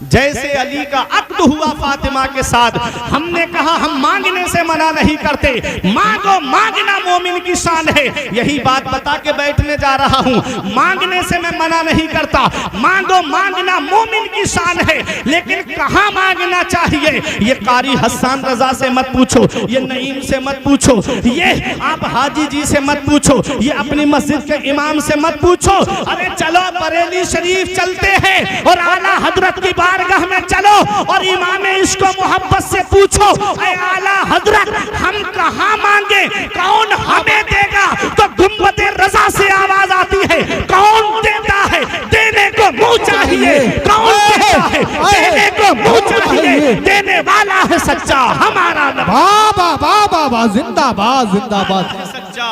जैसे अली का अक्द हुआ फातिमा के साथ। हमने कहा हम मांगने से मना नहीं करते, मांगो, मांगना मोमिन की शान है। यही बात बता के बैठने जा रहा हूं, मांगने से मैं मना नहीं करता, मांगो, मांगना मोमिन की शान है। लेकिन कहां मांगना चाहिए ये कारी हसन रजा से मत पूछो, ये नईम से मत पूछो, ये आप हाजी जी से मत पूछो, ये अपनी मस्जिद के इमाम से मत पूछो। अरे चलो बरेली शरीफ चलते हैं और आला हजरत की बारगाह में चलो और इमाम इसको मोहब्बत से पूछो, ऐ आला हजरत हम कहां मांगे, कौन हमें देगा? तो गुंबदे रजा से आवाज आती है, कौन देता है? देने को मुंह चाहिए। कौन देता है? देने को मुंह चाहिए। देने वाला है सच्चा हमारा नबी। बाबा बाबा बा, जिंदाबाद जिंदाबाद सच्चा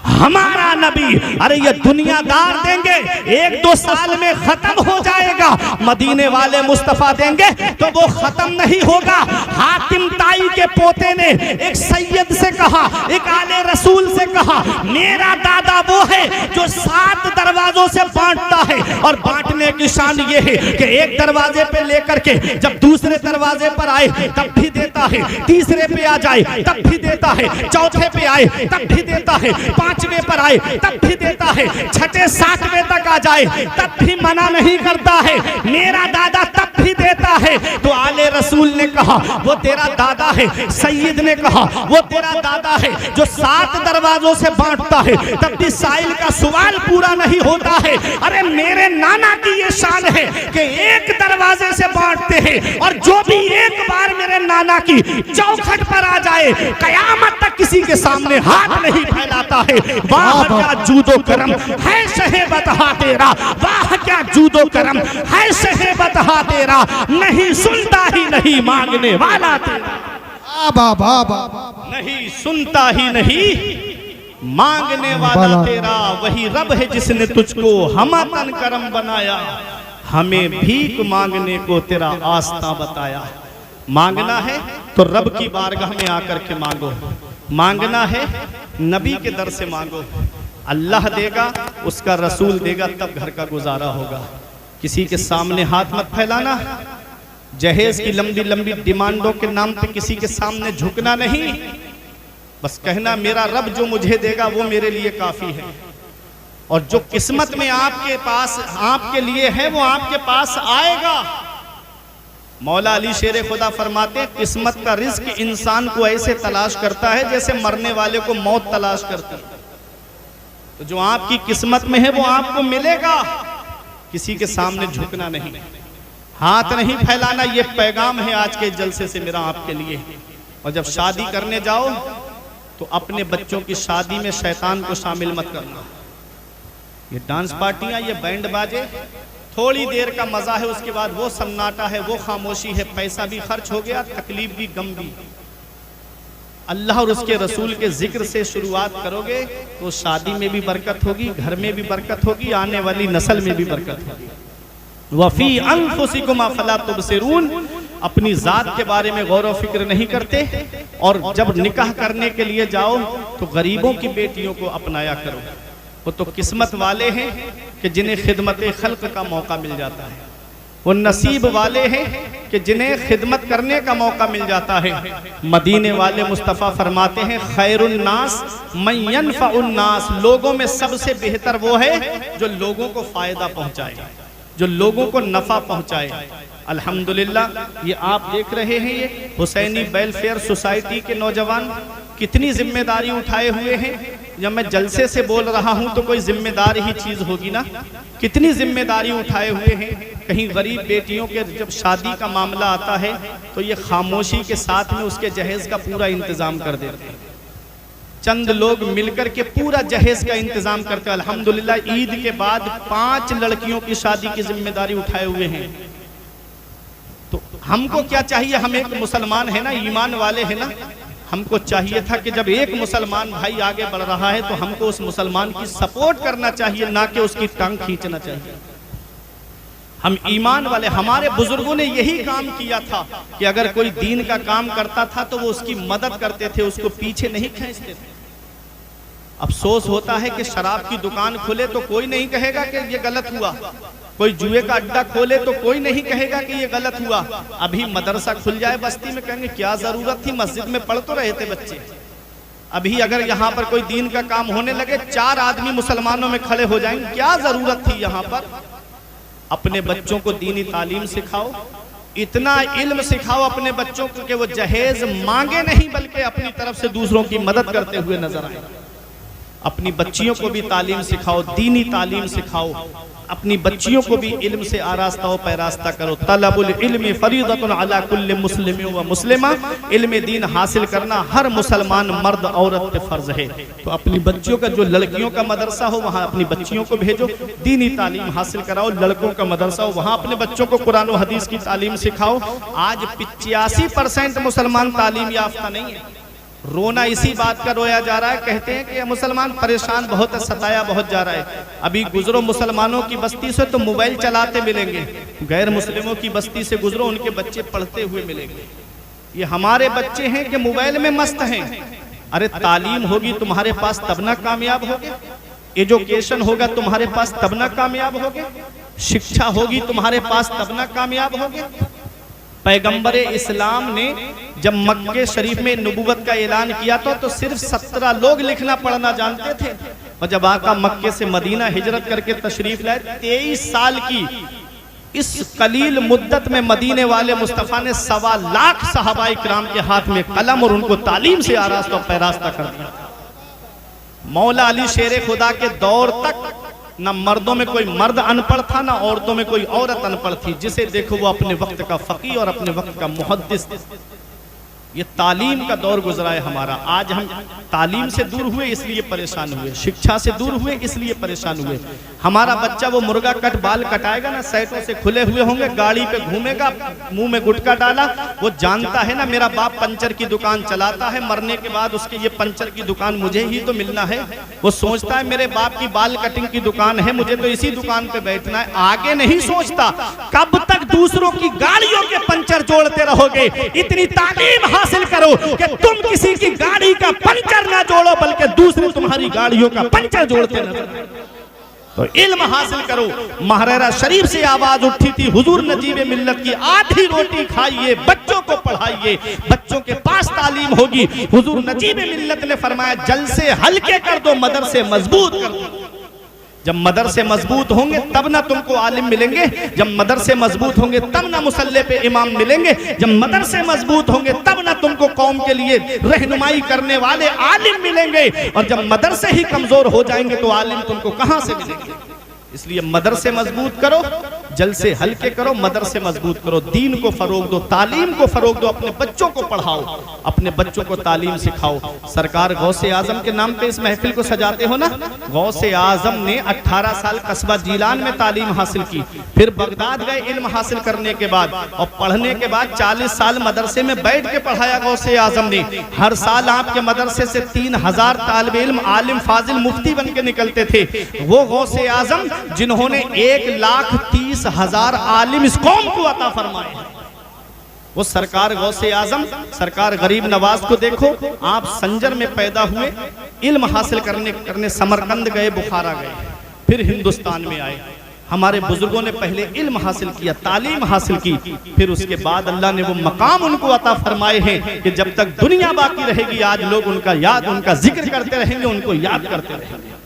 हमारा नबी। अरे ये दुनियादार देंगे, एक दो साल में खत्म हो जाएगा, मदीने वाले मुस्तफा देंगे तो वो खत्म नहीं होगा। हातिम ताई के पोते ने एक सैयद से कहा, एक आले रसूल से कहा, मेरा दादा वो है जो 7 दरवाजों से बांटता है, और बांटने की शान ये है कि एक दरवाजे पे लेकर के जब दूसरे दरवाजे पर आए तब भी देता है, तीसरे पे आ जाए तब भी देता है, चौथे पे आए तब भी देता है, 5वें पर आए तब भी देता है, 6, 7वें तक आ जाए तब भी मना नहीं करता है। मेरा दादा तब भी देता है। तो आले रसूल ने कहा वो तेरा दादा है, सैयद ने कहा वो तेरा दादा है जो 7 दरवाजों से बांटता है, तब भी साइल का सवाल पूरा नहीं होता है। अरे मेरे नाना की ये शान है कि एक दरवाजे से बांटते हैं, और जो भी एक बार मेरे नाना की चौखट पर आ जाए कयामत तक किसी के सामने हाथ नहीं फैलाता है। वाह क्या जूदो करम है शहे बता तेरा, वाह क्या जूदो करम है शहे बता तेरा, नहीं सुनता ही नहीं मांगने वाला तेरा। बाबा नहीं सुनता ही नहीं मांगने वाला तेरा, वही रब है जिसने तुझको हमतन करम बनाया, हमें भीख मांगने को तेरा आस्था बताया। मांगना है तो रब की बारगाह में आकर के मांगो। मांगना है नबी के दर से मांगो, अल्लाह देगा, उसका रसूल देगा, तब घर का गुजारा होगा। किसी के सामने हाथ मत फैलाना, जहेज की लंबी लंबी डिमांडों के नाम पे किसी के सामने झुकना नहीं, बस कहना मेरा रब जो मुझे देगा वो मेरे लिए काफी है, और जो किस्मत में आपके पास आपके लिए है वो आपके पास आएगा। मौला अली शेर खुदा फरमाते हैं, किस्मत का रिस्क इंसान को ऐसे तलाश करता है जैसे मरने वाले को मौत तलाश करती है। तो जो आपकी किस्मत में है वो आपको मिलेगा, किसी के सामने झुकना नहीं, हाथ नहीं फैलाना। ये पैगाम है आज के जलसे से मेरा आपके लिए। और जब शादी करने जाओ तो अपने बच्चों की शादी में शैतान को शामिल मत करना। ये डांस पार्टियां, ये बैंड बाजे थोड़ी देर का मजा है, उसके बाद वो सन्नाटा है, वो खामोशी है, पैसा भी खर्च हो गया, तकलीफ भी, गम भी। अल्लाह और उसके रसूल के जिक्र से शुरुआत करोगे तो शादी में भी बरकत होगी, घर में भी बरकत होगी, आने वाली नस्ल में भी बरकत होगी। वफी अनफुसिकुम अफला तुबसिरून, अपनी जात के बारे में गौर व फिक्र नहीं करते। और जब निकाह करने के लिए जाओ तो गरीबों की बेटियों को अपनाया करो। वो तो किस्मत वाले हैं कि जिन्हें खिदमत खल्क का मौका मिल जाता है, वो नसीब वाले हैं कि जिन्हें खिदमत करने का मौका मिल जाता है। मदीने वाले मुस्तफ़ा फरमाते हैं, खैरुन्नास मन यनफउन्नास, लोगों में सबसे बेहतर वो है जो लोगों को फायदा पहुंचाए, जो लोगों को नफा पहुंचाए। अल्हम्दुलिल्लाह ये आप देख रहे हैं, ये हुसैनी वेलफेयर सोसाइटी के नौजवान कितनी जिम्मेदारी उठाए हुए हैं। जब मैं जलसे से बोल रहा हूं तो कोई जिम्मेदार ही चीज होगी ना, कितनी जिम्मेदारी उठाए हुए हैं। कहीं गरीब बेटियों के जब शादी का मामला आता है तो ये खामोशी के साथ में उसके जहेज का पूरा इंतजाम कर देते हैं। चंद लोग मिलकर के पूरा जहेज का इंतजाम करते हैं। अल्हम्दुलिल्लाह ईद के बाद 5 लड़कियों की शादी की जिम्मेदारी उठाए हुए हैं। तो हमको क्या चाहिए, हम एक मुसलमान है ना, ईमान वाले है ना, हमको चाहिए था कि जब एक मुसलमान भाई आगे बढ़ रहा है तो हमको उस मुसलमान की सपोर्ट करना चाहिए, ना कि उसकी टांग खींचना चाहिए। हम ईमान वाले, हमारे बुजुर्गों ने यही काम किया था कि अगर कोई दीन का काम करता था तो वो उसकी मदद करते थे, उसको पीछे नहीं खींचते थे। अफसोस होता है कि शराब की दुकान खुले तो कोई नहीं कहेगा कि ये गलत हुआ, कोई जुए का अड्डा खोले तो कोई नहीं कहेगा कि ये गलत हुआ। अभी मदरसा खुल जाए बस्ती में, कहेंगे क्या जरूरत थी, मस्जिद में पढ़ तो रहे थे बच्चे। अभी अगर यहाँ पर कोई दीन का काम होने लगे, 4 आदमी मुसलमानों में खड़े हो जाएंगे, क्या जरूरत थी यहाँ पर। अपने बच्चों को दीनी तालीम सिखाओ, इतना इल्म सिखाओ अपने बच्चों को कि वो जहेज मांगे नहीं बल्कि अपनी तरफ से दूसरों की मदद करते हुए नजर आए। अपनी बच्चियों को भी तालीम सिखाओ, दीनी तालीम सिखाओ, अपनी बच्चियों को भी इल्म से आरास्ता व पैरास्ता करो। तलबुल इल्मी फरीदतुन अला कुल्li मुस्लिम व मुस्लिमा, इल्म दीन हासिल करना हर मुसलमान मर्द औरत पे फर्ज है। तो अपनी बच्चियों का, जो लड़कियों का मदरसा हो वहाँ अपनी बच्चियों को भेजो, दीनी तालीम हासिल कराओ। लड़कों का मदरसा हो वहाँ अपने बच्चों को कुरान व हदीस की तालीम सिखाओ। आज 85% मुसलमान तालीम याफ्ता नहीं है। रोना इसी बात का रोया जा रहा है, कहते हैं कि ये मुसलमान परेशान बहुत है, सताया बहुत जा रहा है। अभी गुजरो मुसलमानों की बस्ती से तो मोबाइल चलाते मिलेंगे, गैर मुस्लिमों की बस्ती से गुजरो उनके बच्चे पढ़ते हुए मिलेंगे। ये हमारे बच्चे हैं कि मोबाइल में मस्त हैं। अरे तालीम होगी तुम्हारे पास तब ना कामयाब होगे, एजुकेशन होगा तुम्हारे पास तब ना कामयाब होगे, शिक्षा होगी तुम्हारे पास तब ना कामयाब होगे। पैगंबर इस्लाम ने जब मक्के शरीफ में नबूवत का ऐलान किया तो सिर्फ 17 लोग लिखना पढ़ना जानते थे, और जब आका मक्के से मदीना हिजरत करके तशरीफ लाए, 23 साल की इस कलील मुद्दत में मदीने वाले मुस्तफ़ा ने 1.25 लाख सहाबाए किराम के हाथ में कलम और उनको तालीम से आरास्ता और पैरास्ता कर दिया। मौला अली शेर खुदा के दौर तक न मर्दों में कोई मर्द अनपढ़ था, ना औरतों में कोई औरत अनपढ़ थी। जिसे देखो वो अपने वक्त का फकीह और अपने वक्त का मुहद्दिस। ये तालीम का दौर गुजरा है हमारा। आज हम तालीम से दूर हुए इसलिए परेशान हुए, शिक्षा से दूर हुए इसलिए परेशान हुए। हमारा बच्चा वो मुर्गा कट बाल कटाएगा ना, सेटों से खुले हुए होंगे, गाड़ी पे घूमेगा, मुंह में गुटखा डाला, वो जानता है ना मेरा बाप पंचर की दुकान चलाता है, मरने के बाद उसके ये पंचर की दुकान मुझे ही तो मिलना है। वो सोचता है मेरे बाप की बाल कटिंग की दुकान है, मुझे तो इसी दुकान पे बैठना है। आगे नहीं सोचता कब तक दूसरों की गाड़ियों के पंचर जोड़ते रहोगे। इतनी तालीम हासिल करो कि तुम किसी की गाड़ी का पंचर ना जोड़ो, बल्कि दूसरी तुम्हारी गाड़ियों का पंचर जोड़ते नजर आए। तो इल्म हासिल करो। महरेरा शरीफ से आवाज उठी थी, हुजूर नजीब मिल्लत की आधी रोटी खाइए, बच्चों को पढ़ाइए, बच्चों के पास तालीम होगी। हुजूर नजीब मिल्लत ने फरमाया जलसे हल्के कर दो, मदरसे मजबूत कर दो। जब मदरसे मजबूत होंगे तब ना तुमको आलिम मिलेंगे, जब मदरसे मजबूत होंगे तब ना मुसल्ले पे इमाम मिलेंगे, जब मदरसे मजबूत होंगे तब ना तुमको कौम के लिए रहनुमाई करने वाले आलिम मिलेंगे, और जब मदरसे ही कमजोर हो जाएंगे तो आलिम तुमको कहां से मिलेंगे। इसलिए मदरसे मजबूत करो, जलसे हल्के करो, मदरसे मजबूत करो, दीन को फरोग दो, तालीम को फरोग दो, अपने बच्चों को पढ़ाओ, अपने बच्चों को तालीम सिखाओ। सरकार गौसे आजम के नाम पे इस महफिल को सजाते हो ना, गौसे आजम ने 18 साल कस्बा जीलान में तालीम हासिल की, फिर बगदाद गए इल्म हासिल करने के बाद, और पढ़ने के बाद 40 साल मदरसे में बैठ के पढ़ाया गौसे आजम ने। हर साल आपके मदरसे से 3000 तालिब इल्म, आलिम, फाजिल, मुफ्ती बन के निकलते थे। वो गौसे आजम जिन्होंने 1,30,000 आलिम इस कौम को अता फरमाए। वो सरकार गौसे आजम, सरकार गरीब नवाज को देखो, आप संजर में पैदा हुए, इल्म हासिल करने समरकंद गए, बुखारा गए, फिर हिंदुस्तान में आए। हमारे बुजुर्गों ने पहले इल्म हासिल किया, तालीम हासिल की, फिर उसके बाद अल्लाह ने वो मकाम उनको अता फरमाए हैं कि जब तक दुनिया बाकी रहेगी आज लोग उनका जिक्र करते रहेंगे, उनको याद करते रहेंगे।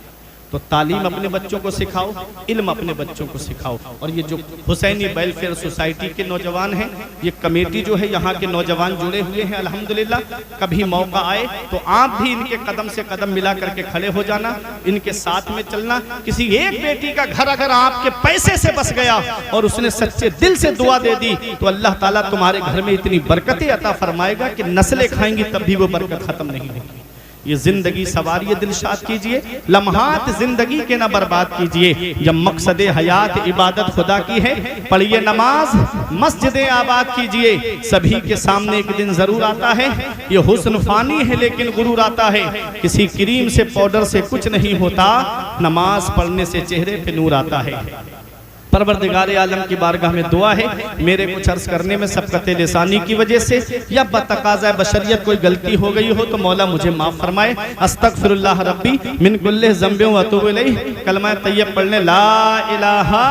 तो तालीम अपने बच्चों को सिखाओ, इल्म अपने बच्चों को सिखाओ। और ये जो हुसैनी वेलफेयर सोसाइटी के नौजवान हैं, ये कमेटी जो है यहाँ के नौजवान जुड़े हुए हैं अल्हम्दुलिल्लाह। कभी मौका आए तो आप भी इनके कदम से कदम मिला करके खड़े हो जाना, इनके साथ में चलना। किसी एक बेटी का घर अगर आपके पैसे से बस गया और उसने सच्चे दिल से दुआ दे दी तो अल्लाह ताला तुम्हारे घर में इतनी बरकतें अता फरमाएगा कि नस्लें खाएंगी तब भी वो बरकत खत्म नहीं होगी। ये जिंदगी सवारिए, दिलशाद कीजिए, लम्हात जिंदगी के ना बर्बाद कीजिए। जब मकसद हयात इबादत खुदा की है, पढ़िए नमाज, मस्जिदें आबाद कीजिए। सभी के सामने एक दिन जरूर आता है, ये हुस्न फानी है लेकिन गुरूर आता है। किसी क्रीम से पाउडर से कुछ नहीं होता, नमाज पढ़ने से चेहरे पे नूर आता है। परवरदिगार आलम की बारगाह में दुआ है, मेरे कुछ अर्ज करने में सबकत लिसानी की वजह से या बतकाज़ा बशरियत कोई गलती हो गई हो तो मौला मुझे माफ फरमाए। अस्तगफिरुल्लाह रब्बी मिन कुल्लि ज़ंबिन व अतूबु इलैह। कलमा तैयब पढ़ने ला इलाहा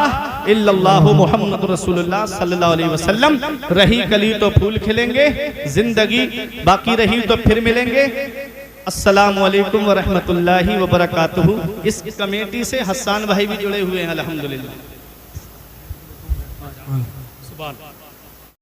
इल्लल्लाहु मुहम्मदुर रसूलुल्लाह सल्लल्लाहु अलैहि वसल्लम। रही कली तो फूल खिलेंगे, जिंदगी बाकी रही तो फिर मिलेंगे। अस्सलामु अलैकुम व रहमतुल्लाहि व बरकातुहू। इस कमेटी से हसन भाई भी जुड़े हुए हैं अल्हम्दुलिल्लाह। सुभान